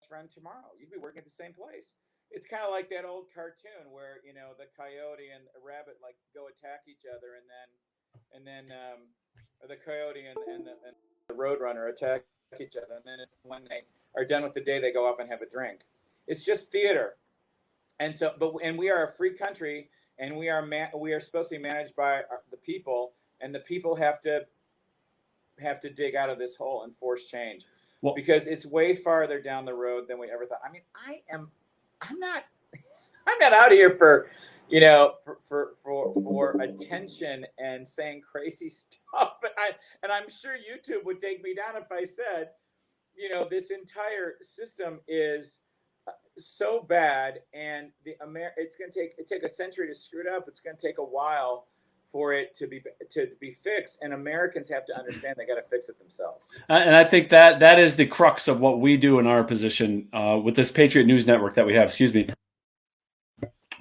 friend tomorrow. You could be working at the same place. It's kind of like that old cartoon where the coyote and the rabbit like go attack each other, and then or the coyote and the roadrunner attack each other, and then when they are done with the day, they go off and have a drink. It's just theater. And we are a free country, and we are supposed to be managed by the people, and the people have to dig out of this hole and force change, because it's way farther down the road than we ever thought. I mean, I'm not I'm not out here for for attention and saying crazy stuff, and I'm sure YouTube would take me down if I said, this entire system is so bad, and it's going to take a century to screw it up. It's going to take a while for it to be fixed, and Americans have to understand they got to fix it themselves. And I think that is the crux of what we do in our position with this Patriot News Network that we have. Excuse me.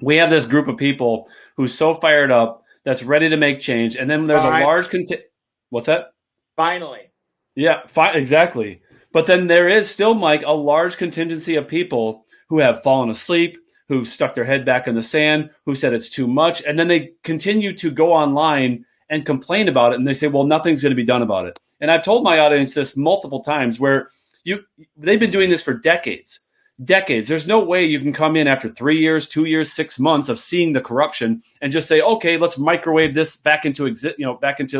We have this group of people who's so fired up that's ready to make change, and then there's a large What's that? Finally. Yeah, exactly. But then there is still, Mike, a large contingency of people who have fallen asleep, who've stuck their head back in the sand, who said it's too much, and then they continue to go online and complain about it, and they say, well, nothing's going to be done about it. And I've told my audience this multiple times, where they've been doing this for decades. There's no way you can come in after 3 years, 2 years, 6 months of seeing the corruption and just say, okay, let's microwave this back into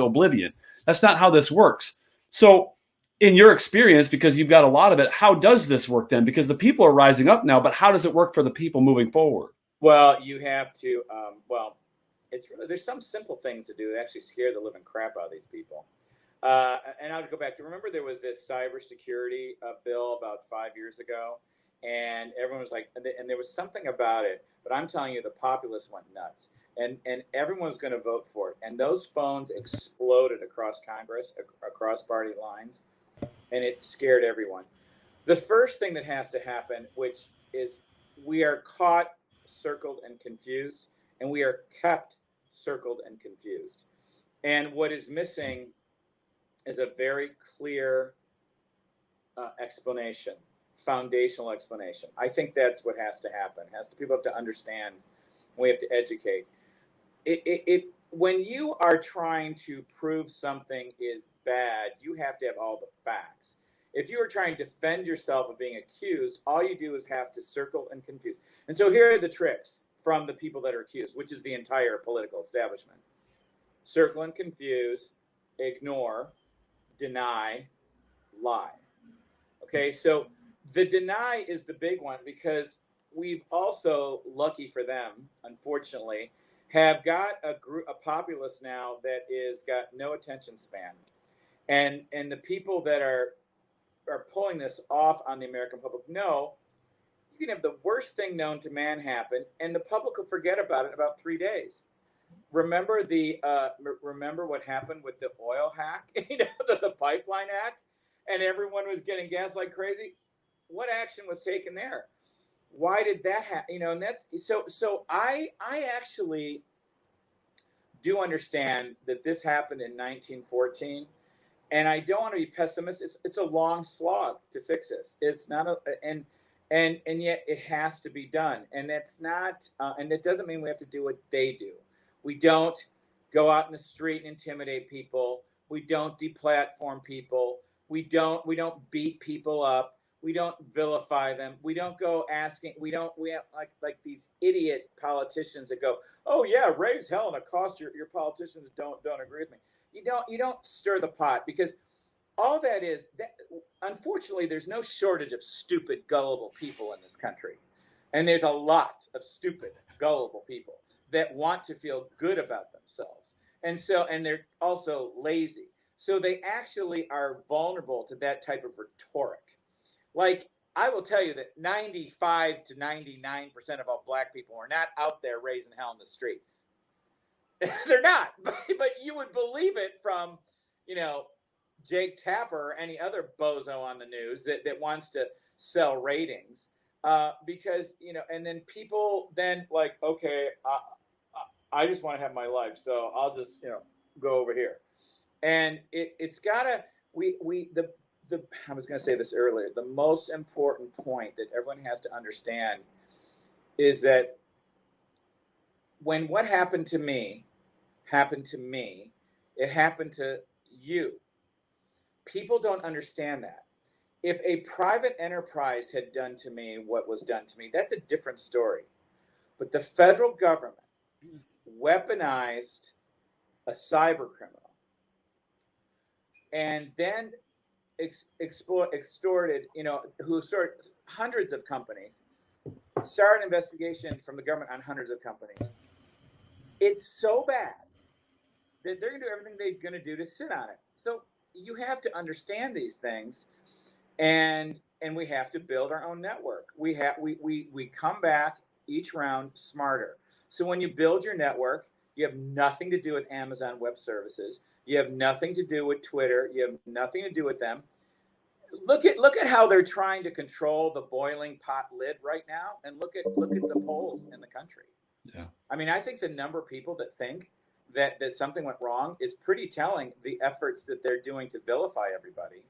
oblivion. That's not how this works. So in your experience, because you've got a lot of it, how does this work then? Because the people are rising up now, but how does it work for the people moving forward? Well, you have to, there's some simple things to do that actually scare the living crap out of these people. And I'll go back to, remember there was this cybersecurity bill about 5 years ago, and everyone was like, and there was something about it, but I'm telling you, the populace went nuts, and everyone was going to vote for it. And those phones exploded across Congress, across party lines, and it scared everyone. The first thing that has to happen, which is we are caught, circled, and confused, and we are kept circled and confused. And what is missing is a very clear explanation, foundational explanation. I think that's what has to happen. People have to understand. We have to educate. When you are trying to prove something is bad, you have to have all the facts. If you are trying to defend yourself of being accused, all you do is have to circle and confuse. And so here are the tricks from the people that are accused, which is the entire political establishment. Circle and confuse, ignore, deny, lie. Okay, so the deny is the big one, because we've also, lucky for them, unfortunately, have got a populace now that is got no attention span, and the people that are pulling this off on the American public know you can have the worst thing known to man happen, and the public will forget about it in about 3 days. Remember what happened with the oil hack, the pipeline hack, and everyone was getting gas like crazy. What action was taken there? Why did that happen? And that's so I actually do understand that this happened in 1914, and I don't want to be pessimistic. It's a long slog to fix this. It's not and yet it has to be done, and that's not and it doesn't mean we have to do what they do. We don't go out in the street and intimidate people. We don't deplatform people. We don't beat people up. We don't vilify them. We don't go asking. We have like these idiot politicians that go, "Oh yeah, raise hell and a cost your politicians that don't agree with me." You don't stir the pot, because all that is that. Unfortunately, there's no shortage of stupid, gullible people in this country, and there's a lot of stupid, gullible people that want to feel good about themselves, and they're also lazy. So they actually are vulnerable to that type of rhetoric. Like, I will tell you that 95 to 99% of all black people are not out there raising hell in the streets. They're not, but you would believe it from, Jake Tapper or any other bozo on the news that wants to sell ratings, because, and then people then like, okay, I just want to have my life, so I'll just, go over here. And it's gotta, I was going to say this earlier. The most important point that everyone has to understand is that when what happened to me, it happened to you. People don't understand that. If a private enterprise had done to me what was done to me, that's a different story. But the federal government weaponized a cyber criminal and then extorted, who started hundreds of companies, started an investigation from the government on hundreds of companies. It's so bad that they're going to do everything they're going to do to sit on it. So you have to understand these things, and we have to build our own network. We come back each round smarter. So when you build your network, you have nothing to do with Amazon Web Services. You have nothing to do with Twitter. You have nothing to do with them. Look at how they're trying to control the boiling pot lid right now, and look at the polls in the country. Yeah. I mean, I think the number of people that think that something went wrong is pretty telling. The efforts that they're doing to vilify everybody.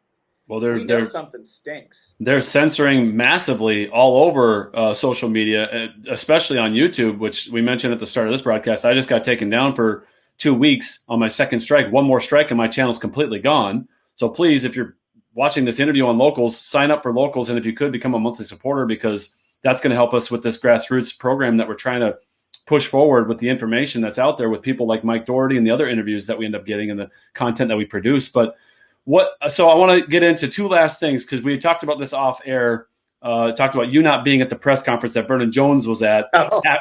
Well, we know something stinks. They're censoring massively all over social media, especially on YouTube, which we mentioned at the start of this broadcast. I just got taken down for 2 weeks on my second strike. One more strike and my channel's completely gone. So please, if you're watching this interview on Locals, sign up for Locals, and if you could, become a monthly supporter, because that's going to help us with this grassroots program that we're trying to push forward with the information that's out there with people like Mike Doherty and the other interviews that we end up getting and the content that we produce. But so I want to get into two last things, because we talked about this off air, talked about you not being at the press conference that Vernon Jones was at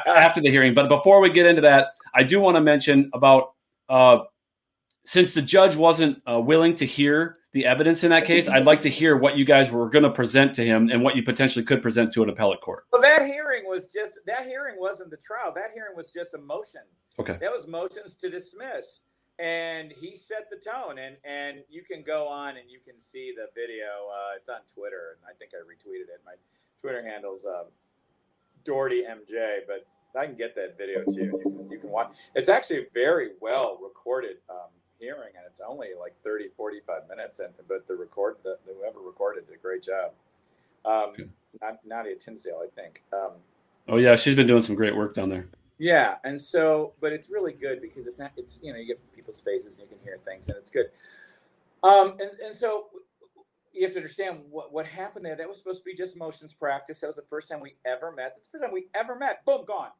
after the hearing. But before we get into that, I do want to mention about, since the judge wasn't willing to hear the evidence in that case, I'd like to hear what you guys were going to present to him and what you potentially could present to an appellate court. Well, that hearing wasn't the trial. That hearing was just a motion. Okay. That was motions to dismiss. And he set the tone, and you can go on and you can see the video. It's on Twitter, and I think I retweeted it. My Twitter handle's Doherty MJ, but I can get that video too. You can watch. It's actually a very well recorded hearing, and it's only like 30, 45 minutes. But whoever recorded did a great job. Nadia Tinsdale, I think. Oh yeah, she's been doing some great work down there. Yeah, and so, but it's really good because it's you get people's faces and you can hear things, and it's good. And so you have to understand what happened there. That was supposed to be just motions practice. That was the first time we ever met. That's the first time we ever met. Boom, gone.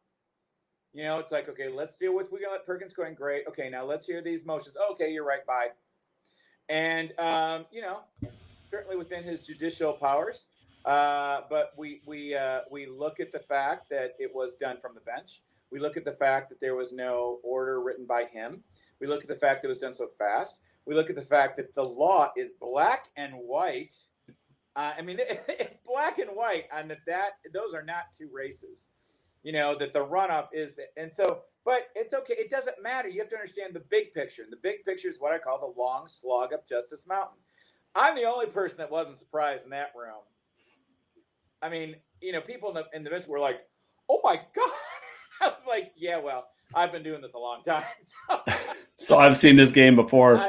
It's like, okay, let's deal with, we're going to let Perkins go in. Great. Okay, now let's hear these motions. Okay, you're right, bye. And, certainly within his judicial powers. But we look at the fact that it was done from the bench. We look at the fact that there was no order written by him. We look at the fact that it was done so fast. We look at the fact that the law is black and white. Black and white, and that those are not two races. That the runoff is, and so, but it's okay. It doesn't matter. You have to understand the big picture. And the big picture is what I call the long slog up Justice Mountain. I'm the only person that wasn't surprised in that room. I mean, people in the midst were like, "Oh my God." I was like, yeah, well, I've been doing this a long time. So I've seen this game before.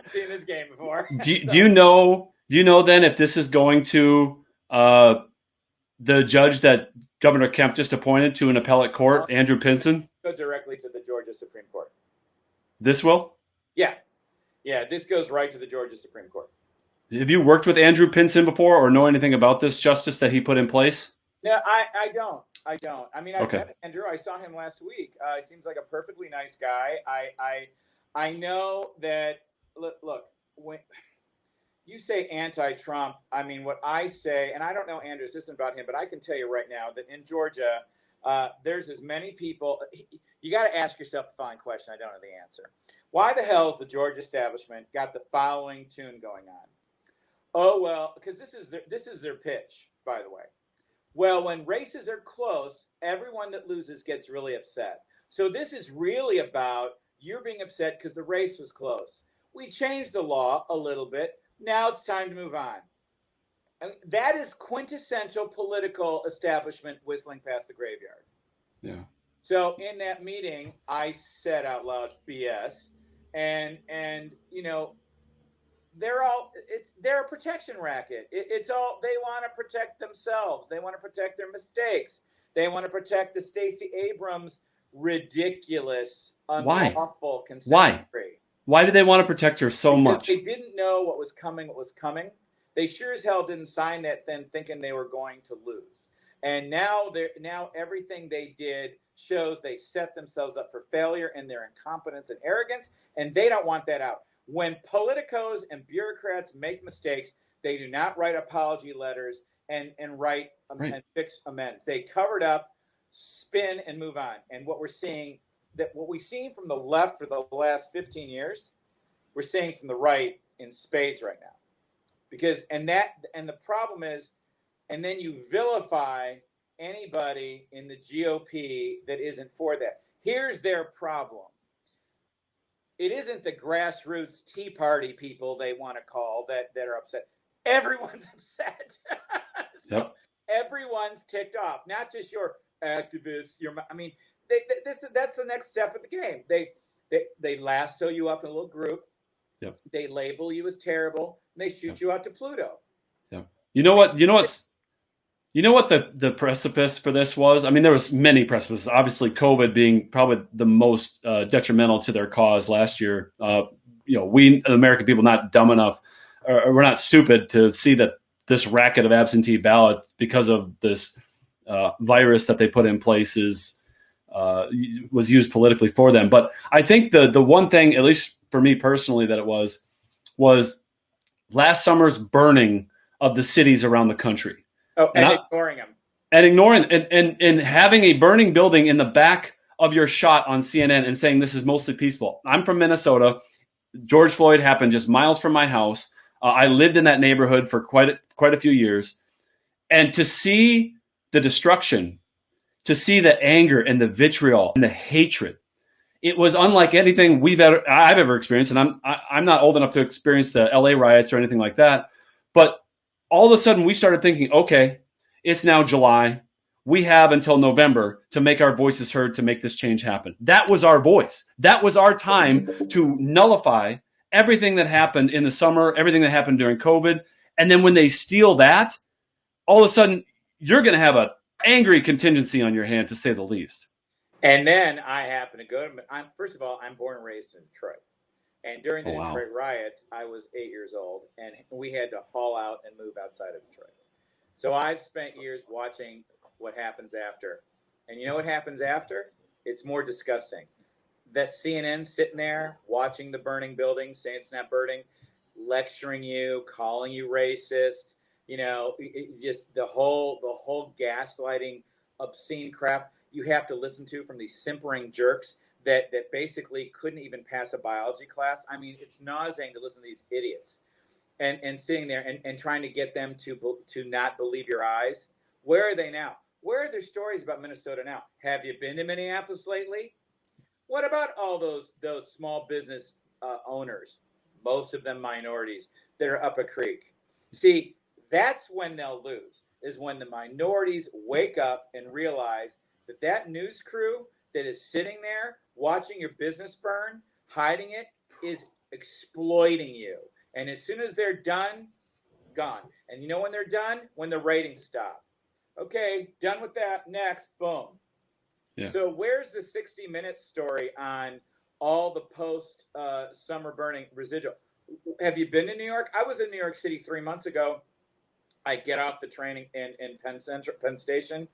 Do you know then if this is going to the judge that Governor Kemp just appointed to an appellate court, Andrew Pinson? Go directly to the Georgia Supreme Court. This will? Yeah. Yeah, this goes right to the Georgia Supreme Court. Have you worked with Andrew Pinson before or know anything about this justice that he put in place? No, I don't. I mean, I Okay. met Andrew. I saw him last week. He seems like a perfectly nice guy. I know that, look, when you say anti-Trump, I mean, what I say, and I don't know Andrew, this isn't about him, but I can tell you right now that in Georgia, there's as many people. You got to ask yourself the following question. I don't know the answer. Why the hell has the Georgia establishment got the following tune going on? Oh, well, because this is their pitch, by the way. Well, when races are close, everyone that loses gets really upset. So this is really about you're being upset because the race was close. We changed the law a little bit. Now it's time to move on. And that is quintessential political establishment whistling past the graveyard. Yeah. So in that meeting, I said out loud BS, and they're a protection racket. It's all they want to protect themselves. They want to protect their mistakes. They want to protect the Stacey Abrams ridiculous, Why? unlawful consent Why? decree. Why do they want to protect her so Because much? they didn't know what was coming. What was coming. They sure as hell didn't sign that then thinking they were going to lose. And now everything they did shows they set themselves up for failure in their incompetence and arrogance, and they don't want that out. When politicos and bureaucrats make mistakes, they do not write apology letters and write Right. and fix amends. They cover it up, spin, and move on. And what we've seen from the left for the last 15 years, we're seeing from the right in spades right now. Because and the problem is, and then you vilify anybody in the GOP that isn't for that. Here's their problem. It isn't the grassroots Tea Party people they want to call that are upset. Everyone's upset. So Yep. everyone's ticked off, not just your activists. That's the next step of the game. They lasso you up in a little group. Yep. They label you as terrible. And they shoot you out to Pluto. Yeah. You know what the precipice for this was? I mean, there was many precipices. Obviously, COVID being probably the most detrimental to their cause last year. We, the American people, not dumb enough, or we're not stupid to see that this racket of absentee ballots, because of this virus that they put in place, was used politically for them. But I think the one thing, at least for me personally, that it was last summer's burning of the cities around the country. Oh, and ignoring them. And ignoring and having a burning building in the back of your shot on CNN and saying this is mostly peaceful. I'm from Minnesota. George Floyd happened just miles from my house. I lived in that neighborhood for quite a few years. And to see the destruction, to see the anger and the vitriol and the hatred, it was unlike anything I've ever experienced. And I'm not old enough to experience the LA riots or anything like that. But all of a sudden we started thinking, okay, it's now July. We have until November to make our voices heard, to make this change happen. That was our voice. That was our time to nullify everything that happened in the summer, everything that happened during COVID. And then when they steal that, all of a sudden you're going to have an angry contingency on your hand, to say the least. And then I happen to go to, first of all, I'm born and raised in Detroit. And during the Detroit riots, I was 8 years old, and we had to haul out and move outside of Detroit. So I've spent years watching what happens after. And you know what happens after? It's more disgusting. That CNN sitting there watching the burning building, saying it's not burning, lecturing you, calling you racist, just the whole gaslighting, obscene crap you have to listen to from these simpering jerks that basically couldn't even pass a biology class. I mean, it's nauseating to listen to these idiots and sitting there and trying to get them to not believe your eyes. Where are they now? Where are their stories about Minnesota now? Have you been to Minneapolis lately? What about all those small business owners, most of them minorities, that are up a creek? See, that's when they'll lose, is when the minorities wake up and realize that news crew that is sitting there watching your business burn, hiding it, is exploiting you. And as soon as they're done, gone. And you know when they're done? When the ratings stop. Okay, done with that. Next, boom. Yeah. So where's the 60 Minutes story on all the post-summer burning residual? Have you been to New York? I was in New York City 3 months ago. I get off the train in Penn Station.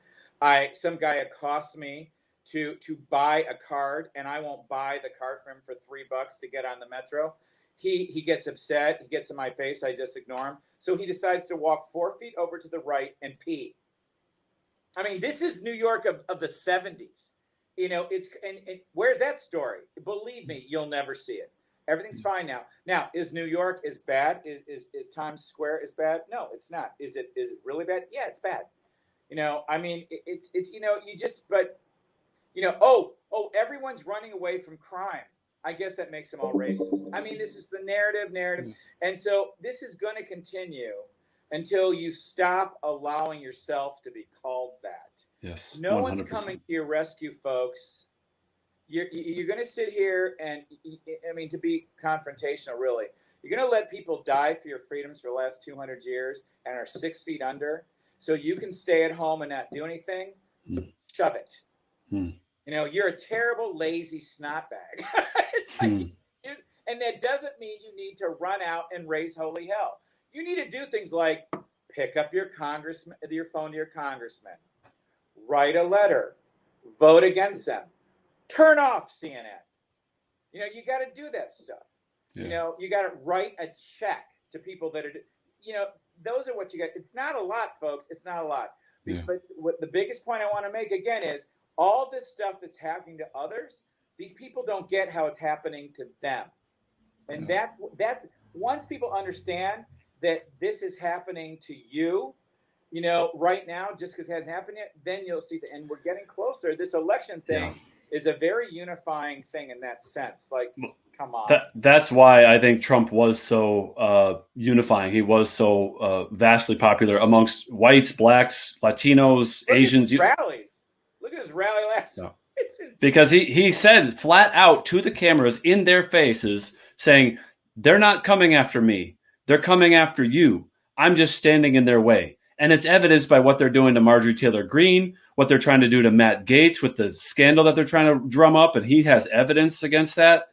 Some guy accosts me to buy a card, and I won't buy the card for him for $3 to get on the metro. He gets upset. He gets in my face. I just ignore him. So he decides to walk 4 feet over to the right and pee. I mean, this is New York of the 70s. It's and where's that story? Believe me, you'll never see it. Everything's fine now. Now, is New York as bad? Is Times Square as bad? No, it's not. Is it really bad? Yeah, it's bad. I mean, it's everyone's running away from crime. I guess that makes them all racist. I mean, this is the narrative. And so this is going to continue until you stop allowing yourself to be called that. Yes. No 100%. One's coming to your rescue, folks. You're going to sit here and, I mean, to be confrontational, really, You're going to let people die for your freedoms for the last 200 years and are 6 feet under so you can stay at home and not do anything? Shove it. You're a terrible, lazy snot bag. It's like, and that doesn't mean you need to run out and raise holy hell. You need to do things like pick up your phone to your congressman, write a letter, vote against them, turn off CNN. You got to do that stuff. Yeah. You got to write a check to people that are, those are what you got. It's not a lot, folks. It's not a lot. Yeah. But what the biggest point I want to make again is all this stuff that's happening to others, these people don't get how it's happening to them. And that's once people understand that this is happening to you, right now, just because it hasn't happened yet, then you'll see and we're getting closer. This election thing is a very unifying thing in that sense. Like, come on. That's why I think Trump was so unifying. He was so vastly popular amongst whites, blacks, Latinos, Asians. Rallies. Look at his rally last week. Because he said flat out to the cameras in their faces, saying, they're not coming after me. They're coming after you. I'm just standing in their way. And it's evidenced by what they're doing to Marjorie Taylor Greene, what they're trying to do to Matt Gaetz with the scandal that they're trying to drum up, and he has evidence against that.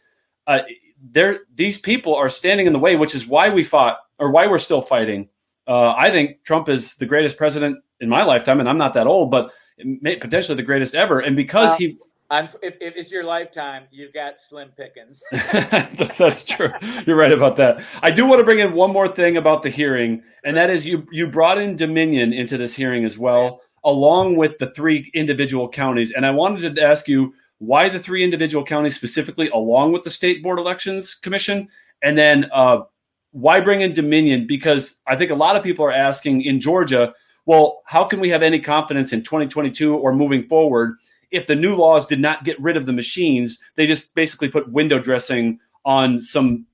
These people are standing in the way, which is why we fought, or why we're still fighting. I think Trump is the greatest president in my lifetime, and I'm not that old, but potentially the greatest ever. And because if it's your lifetime, you've got slim pickings. That's true. You're right about that. I do want to bring in one more thing about the hearing, and that is you brought in Dominion into this hearing as well, along with the 3 individual counties. And I wanted to ask you why the 3 individual counties specifically, along with the State Board Elections Commission, and then why bring in Dominion? Because I think a lot of people are asking in Georgia, well, how can we have any confidence in 2022 or moving forward if the new laws did not get rid of the machines? They just basically put window dressing on some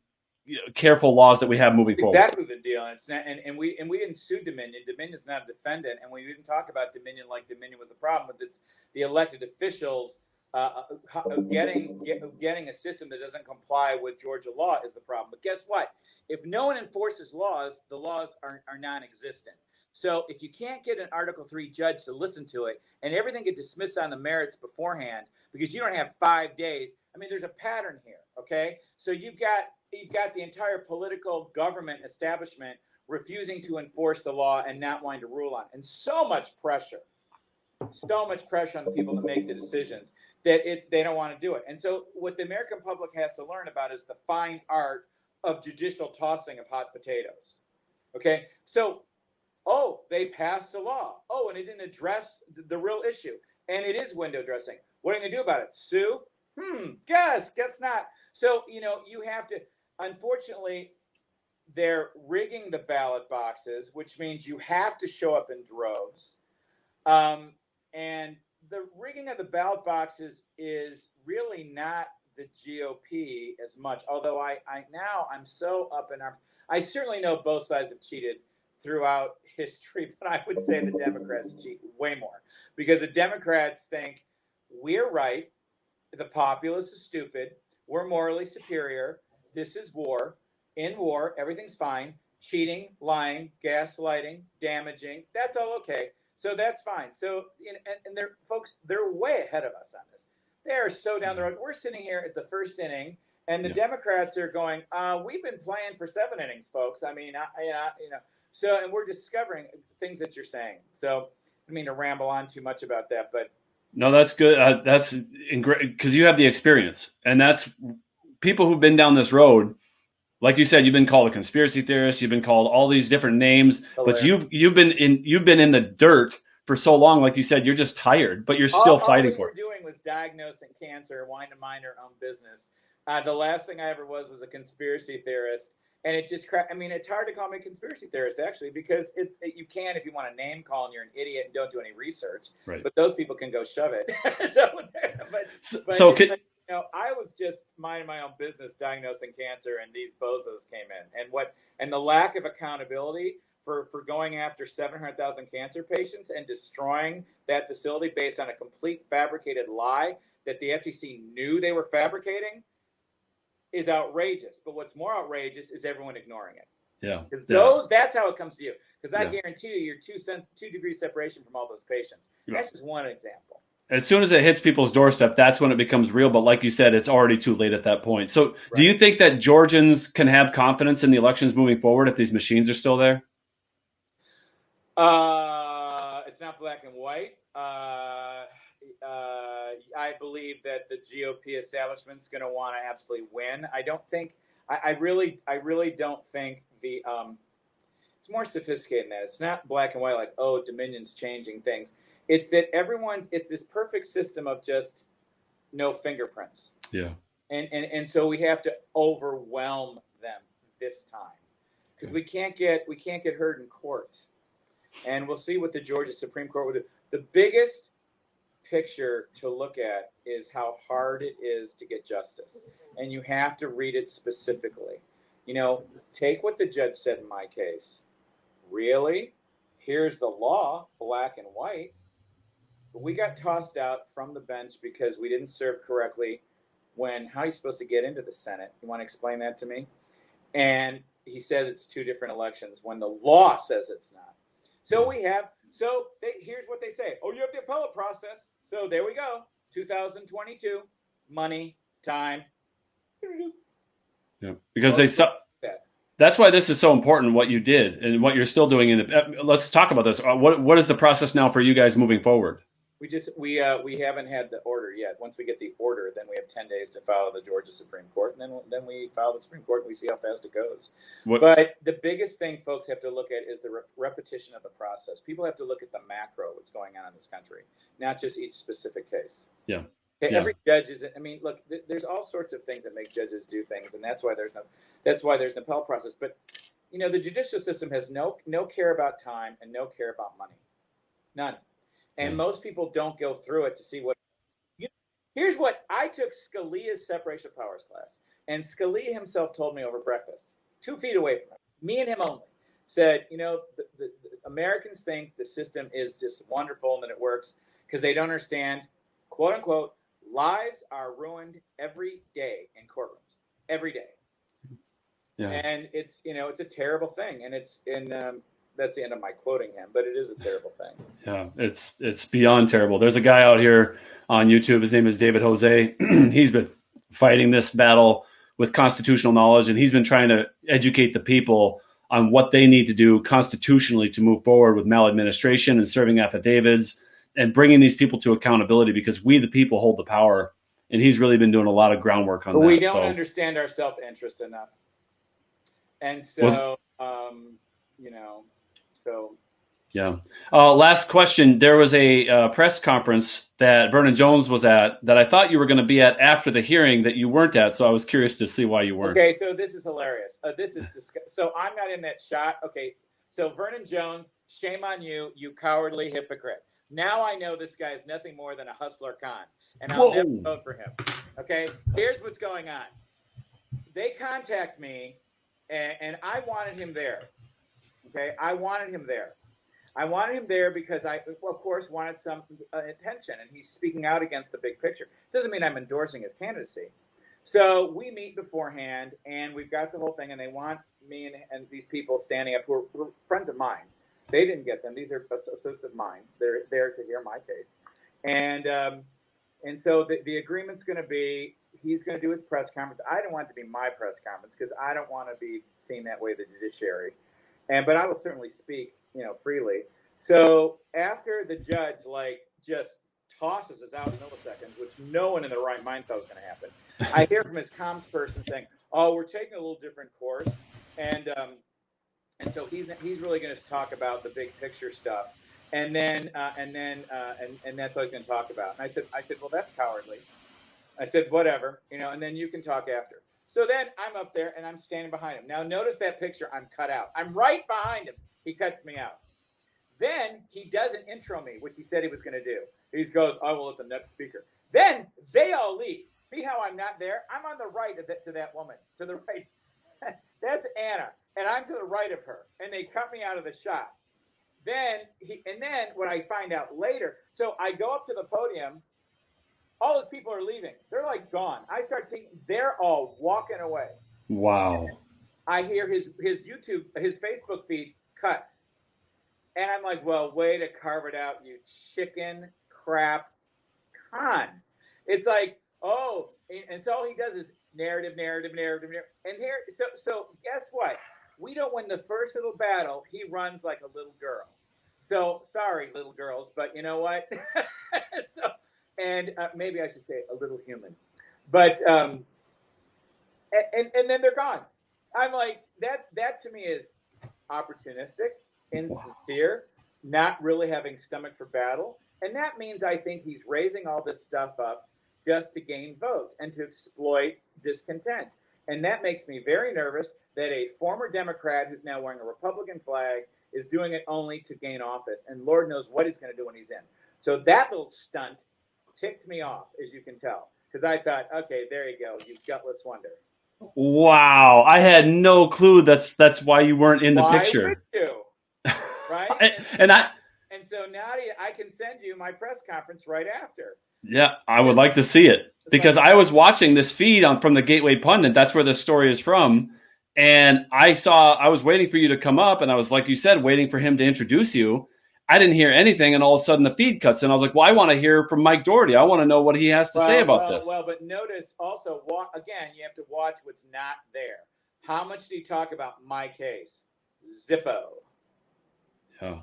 careful laws that we have moving forward. Exactly the deal. And we didn't sue Dominion. Dominion's not a defendant, and we didn't talk about Dominion like Dominion was the problem. But it's the elected officials getting a system that doesn't comply with Georgia law is the problem. But guess what? If no one enforces laws, the laws are non-existent. So if you can't get an Article 3 judge to listen to it and everything get dismissed on the merits beforehand because you don't have 5 days, I mean, there's a pattern here, okay? So you've got the entire political government establishment refusing to enforce the law and not wanting to rule on it. And so much pressure on the people to make the decisions that they don't want to do it. And so what the American public has to learn about is the fine art of judicial tossing of hot potatoes, okay? So they passed a law. And it didn't address the real issue. And it is window dressing. What are you going to do about it? Sue? Guess not. So, you have to, unfortunately, they're rigging the ballot boxes, which means you have to show up in droves. And the rigging of the ballot boxes is really not the GOP as much. Although I'm so up in arms. I certainly know both sides have cheated throughout history, but I would say the Democrats cheat way more because the Democrats think we're right, the populace is stupid, we're morally superior, this is war, in war, everything's fine, cheating, lying, gaslighting, damaging, that's all okay. So that's fine. So, and they're way ahead of us on this. They are so down the road. We're sitting here at the first inning, and the Democrats are going, we've been playing for 7 innings, folks. I mean, So, and we're discovering things that you're saying. So, I mean to ramble on too much about that, but no, that's good. That's great because you have the experience, and that's people who've been down this road. Like you said, you've been called a conspiracy theorist. You've been called all these different names, but you've been in the dirt for so long. Like you said, you're just tired, but you're still fighting for it. All we were doing was diagnosing cancer, wanting to mind our own business. The last thing I ever was a conspiracy theorist. And it just, I mean, it's hard to call me a conspiracy theorist, actually, because you can if you want to name call and you're an idiot and don't do any research. Right. But those people can go shove it. I was just minding my own business, diagnosing cancer, and these bozos came in. And the lack of accountability for going after 700,000 cancer patients and destroying that facility based on a complete fabricated lie that the FTC knew they were fabricating. is outrageous. But what's more outrageous is everyone ignoring it. Yeah. Because that's how it comes to you. Because I Yeah. guarantee you, you're 2 degrees separation from all those patients. Yeah. That's just one example. As soon as it hits people's doorstep, that's when it becomes real. But like you said, it's already too late at that point. So do you think that Georgians can have confidence in the elections moving forward if these machines are still there? It's not black and white. I believe that the GOP establishment's going to want to absolutely win. I don't think. I really don't think the. It's more sophisticated than that. It's not black and white like, oh, Dominion's changing things. It's that it's this perfect system of just no fingerprints. Yeah. And so we have to overwhelm them this time because we can't get heard in court. And we'll see what the Georgia Supreme Court will do. The biggest picture to look at is how hard it is to get justice. And you have to read it specifically. Take what the judge said in my case. Really? Here's the law, black and white. But we got tossed out from the bench because we didn't serve correctly how are you supposed to get into the Senate? You want to explain that to me? And he said it's 2 different elections when the law says it's not. So here's what they say. Oh, you have the appellate process. So there we go. 2022, money, time. Yeah, because that's why this is so important, what you did and what you're still doing. Let's talk about this. What is the process now for you guys moving forward? We haven't had the order yet. Once we get the order, then we have 10 days to file the Georgia Supreme Court, and then we file the Supreme Court and we see how fast it goes. But the biggest thing folks have to look at is the repetition of the process. People have to look at the macro, what's going on in this country, not just each specific case. Yeah. Every judge is. I mean, look, there's all sorts of things that make judges do things, and that's why there's an appellate process. But the judicial system has no care about time and no care about money, none. And most people don't go through it to see what. Here's what I took Scalia's separation of powers class, and Scalia himself told me over breakfast, 2 feet away from him, me and him only, said, the Americans think the system is just wonderful and that it works because they don't understand, quote unquote, lives are ruined every day in courtrooms, every day. Yeah. And it's a terrible thing, and that's the end of my quoting him, but it is a terrible thing. Yeah, it's beyond terrible. There's a guy out here on YouTube. His name is David Jose. He's been fighting this battle with constitutional knowledge, and he's been trying to educate the people on what they need to do constitutionally to move forward with maladministration and serving affidavits and bringing these people to accountability because we, the people, hold the power. And he's really been doing a lot of groundwork on that. We don't understand our self-interest enough. And so, Yeah. Last question. There was a press conference that Vernon Jones was at that I thought you were going to be at after the hearing that you weren't at. So I was curious to see why you weren't. Okay. So this is hilarious. So I'm not in that shot. Okay. So Vernon Jones, shame on you, you cowardly hypocrite. Now I know this guy is nothing more than a hustler con, and I'll never vote for him. Okay. Here's what's going on. They contact me and I wanted him there. Okay. I wanted him there because I, of course, wanted some attention, and he's speaking out against the big picture. Doesn't mean I'm endorsing his candidacy. So we meet beforehand, and we've got the whole thing, and they want me and these people standing up who are friends of mine. They didn't get them. These are associates of mine. They're there to hear my case. And so the agreement's going to be he's going to do his press conference. I don't want it to be my press conference because I don't want to be seen that way, the judiciary. But I will certainly speak, freely. So after the judge just tosses us out in milliseconds, which no one in their right mind thought was going to happen, I hear from his comms person saying, "Oh, we're taking a little different course," and so he's really going to talk about the big picture stuff, and that's all he's going to talk about. And I said, well, that's cowardly. I said, whatever, and then you can talk after. So then I'm up there and I'm standing behind him. Now notice that picture, I'm cut out. I'm right behind him. He cuts me out. Then he doesn't intro me, which he said he was going to do. He goes, I will let the next speaker. Then they all leave. See how I'm not there? I'm on the right to that woman, to the right. That's Anna, and I'm to the right of her. And they cut me out of the shot. Then what I find out later, so I go up to the podium, all those people are leaving. They're like gone. I start thinking they're all walking away. Wow. I hear his Facebook feed cuts. And I'm like, well, way to carve it out, you chicken crap con. It's like, oh, and so all he does is narrative. And here, so guess what? We don't win the first little battle. He runs like a little girl. So sorry, little girls, but you know what? Maybe I should say a little human. But and then they're gone. I'm like, that to me is opportunistic, insincere, not really having stomach for battle. And that means I think he's raising all this stuff up just to gain votes and to exploit discontent. And that makes me very nervous that a former Democrat who's now wearing a Republican flag is doing it only to gain office. And Lord knows what he's going to do when he's in. So that little stunt ticked me off, as you can tell, because I thought, okay, there you go, you gutless wonder. Wow, I had no clue that's why you weren't in the picture. Why would you? Right? And so now I can send you my press conference right after. Yeah, I would like to see it because I was watching this feed from the Gateway Pundit. That's where this story is from. And I was waiting for you to come up, and I was, like you said, waiting for him to introduce you. I didn't hear anything, and all of a sudden the feed cuts, and I was like, well, I want to hear from Mike Doherty. I want to know what he has to say about this. Well, but notice also, again, you have to watch what's not there. How much did he talk about my case? Zippo. Yeah.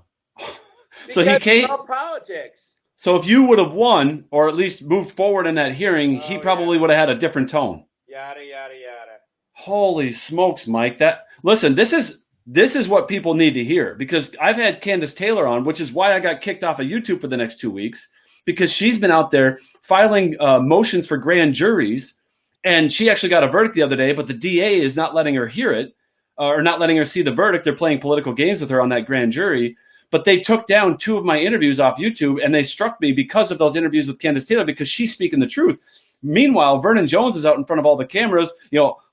So he came. Politics. So if you would have won, or at least moved forward in that hearing, he probably would have had a different tone. Yada yada yada. Holy smokes, Mike! Listen, this is what people need to hear, because I've had Candace Taylor on, which is why I got kicked off of YouTube for the next 2 weeks, because she's been out there filing motions for grand juries, and she actually got a verdict the other day, but the DA is not letting her hear it, or not letting her see the verdict. They're playing political games with her on that grand jury. But they took down 2 of my interviews off YouTube, and they struck me because of those interviews with Candace Taylor, because she's speaking the truth. Meanwhile, Vernon Jones is out in front of all the cameras,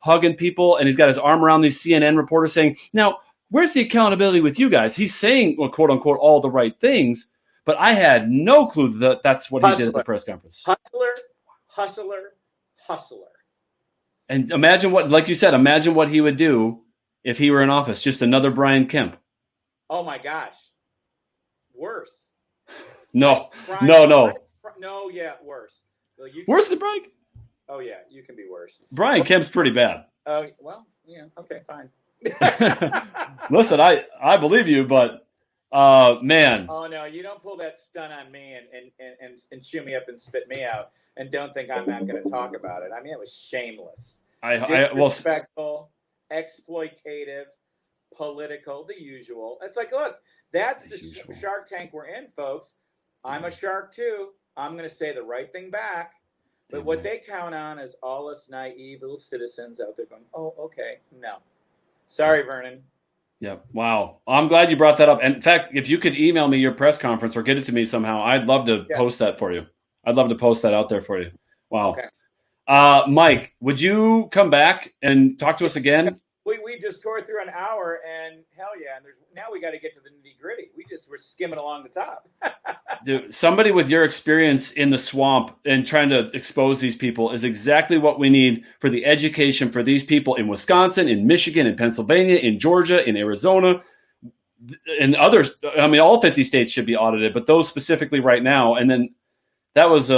hugging people, and he's got his arm around these CNN reporters saying, now, where's the accountability with you guys? He's saying, well, quote unquote, all the right things, but I had no clue that that's what he did at the press conference. Hustler. And imagine what he would do if he were in office. Just another Brian Kemp. Oh my gosh. Worse. No. Yeah, worse. So worse than Brian? Oh, yeah, you can be worse. Brian Kemp's pretty bad. Oh, well, yeah, okay, fine. Listen, I believe you, but man. Oh, no, you don't pull that stunt on me and chew me up and spit me out, and don't think I'm not going to talk about it. I mean, it was shameless. Disrespectful, exploitative, political, the usual. It's like, look, that's the Shark Tank we're in, folks. I'm a shark too. I'm going to say the right thing back. But what they count on is all us naive little citizens out there going, oh, okay, no. Sorry, Vernon. Yeah. Wow. I'm glad you brought that up. And in fact, if you could email me your press conference or get it to me somehow, I'd love to post that for you. I'd love to post that out there for you. Wow. Okay. Mike, would you come back and talk to us again? We just tore through an hour, and hell yeah, and now we got to get to the nitty gritty. We're skimming along the top. Dude, somebody with your experience in the swamp and trying to expose these people is exactly what we need for the education for these people in Wisconsin, in Michigan, in Pennsylvania, in Georgia, in Arizona, and others. I mean, all 50 states should be audited, but those specifically right now. And then that was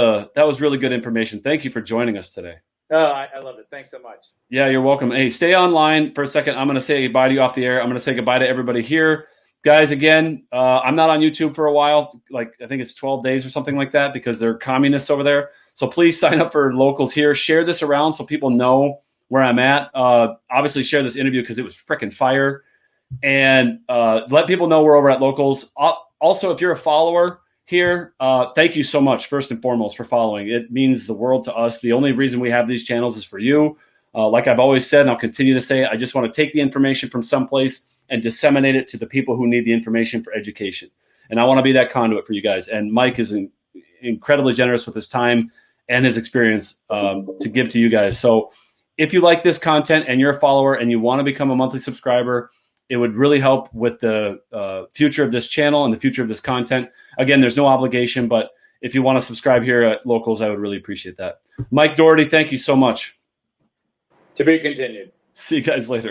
really good information. Thank you for joining us today. Oh, I love it. Thanks so much. Yeah, you're welcome. Hey, stay online for a second. I'm going to say goodbye to you off the air. I'm going to say goodbye to everybody here. Guys, again, I'm not on YouTube for a while. Like, I think it's 12 days or something like that because they're communists over there. So please sign up for locals here. Share this around so people know where I'm at. Obviously, share this interview because it was freaking fire. And let people know we're over at locals. Also, if you're a follower here, thank you so much, first and foremost, for following. It means the world to us. The only reason we have these channels is for you. Like I've always said, and I'll continue to say, I just want to take the information from someplace and disseminate it to the people who need the information for education. And I want to be that conduit for you guys. And Mike is incredibly generous with his time and his experience to give to you guys. So if you like this content and you're a follower and you want to become a monthly subscriber, it would really help with the future of this channel and the future of this content. Again, there's no obligation, but if you want to subscribe here at Locals, I would really appreciate that. Mike Doherty, thank you so much. To be continued. See you guys later.